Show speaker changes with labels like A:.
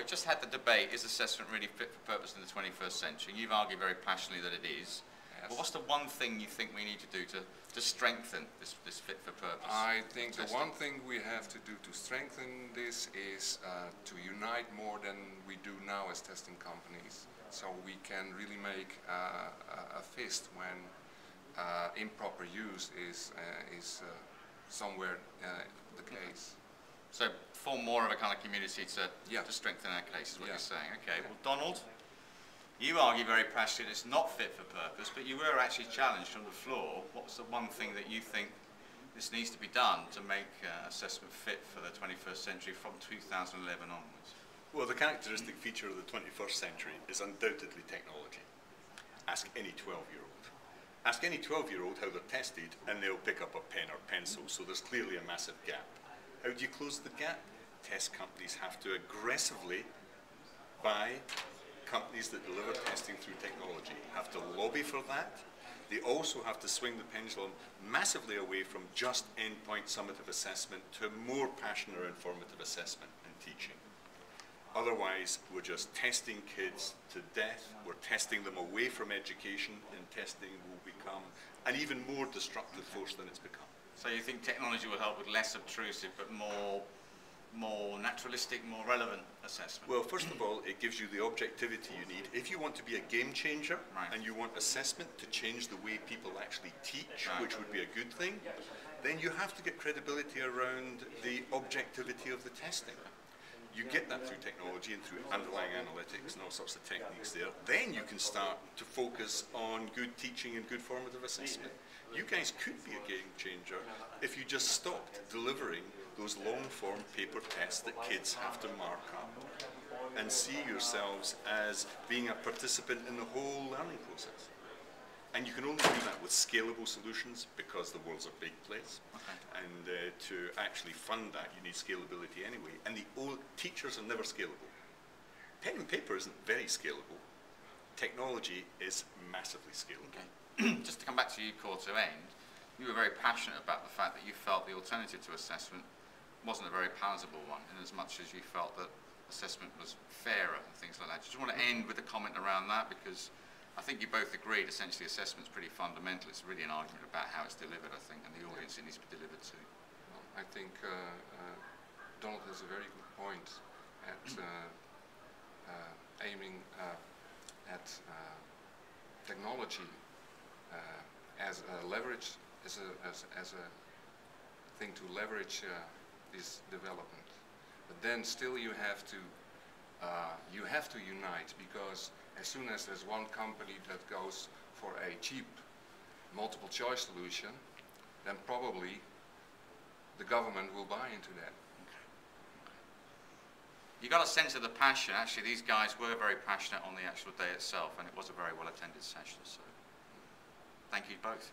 A: we've just had the debate, is assessment really fit for purpose in the 21st century? You've argued very passionately that it is.
B: Yes.
A: But what's the one thing you think we need to do to strengthen this fit for purpose?
B: I think the one thing we have to do to strengthen this is to unite more than we do now as testing companies. So we can really make a fist when improper use is somewhere the case.
A: So form more of a kind of community to strengthen our case, is what you're saying. Okay, well, Donald, you argue very passionately it's not fit for purpose, but you were actually challenged on the floor. What's the one thing that you think this needs to be done to make assessment fit for the 21st century from 2011 onwards?
C: Well, the characteristic feature of the 21st century is undoubtedly technology. Ask any 12-year-old. Ask any 12-year-old how they're tested, and they'll pick up a pen or pencil, so there's clearly a massive gap. How do you close the gap? Test companies have to aggressively buy companies that deliver testing through technology, have to lobby for that. They also have to swing the pendulum massively away from just endpoint summative assessment to more passionate or informative assessment and teaching. Otherwise, we're just testing kids to death, we're testing them away from education, and testing will become an even more destructive force than it's become.
A: So you think technology will help with less obtrusive but more naturalistic, more relevant assessment?
C: Well, first of all, it gives you the objectivity you need. If you want to be a game changer, and you want assessment to change the way people actually teach, which would be a good thing, then you have to get credibility around the objectivity of the testing. You get that through technology and through underlying analytics and all sorts of techniques there. Then you can start to focus on good teaching and good formative assessment. You guys could be a game changer if you just stopped delivering those long-form paper tests that kids have to mark up and see yourselves as being a participant in the whole learning process. And you can only do that with scalable solutions because the world's a big place. And to actually fund that, you need scalability anyway. And the old teachers are never scalable. Pen and paper isn't very scalable. Technology is massively scalable.
A: Okay. Just to come back to you, Cor, to end, you were very passionate about the fact that you felt the alternative to assessment wasn't a very palatable one, in as much as you felt that assessment was fairer and things like that. Just want to end with a comment around that, because I think you both agreed essentially assessment's pretty fundamental. It's really an argument about how it's delivered, I think, and the audience it needs to be delivered to.
B: Well, I think Donald has a very good point at aiming at technology as a leverage, as a thing to leverage this development. But then still you have to unite, because as soon as there's one company that goes for a cheap multiple choice solution, then probably the government will buy into that.
A: You got a sense of the passion. Actually, these guys were very passionate on the actual day itself, and it was a very well attended session. So thank you both.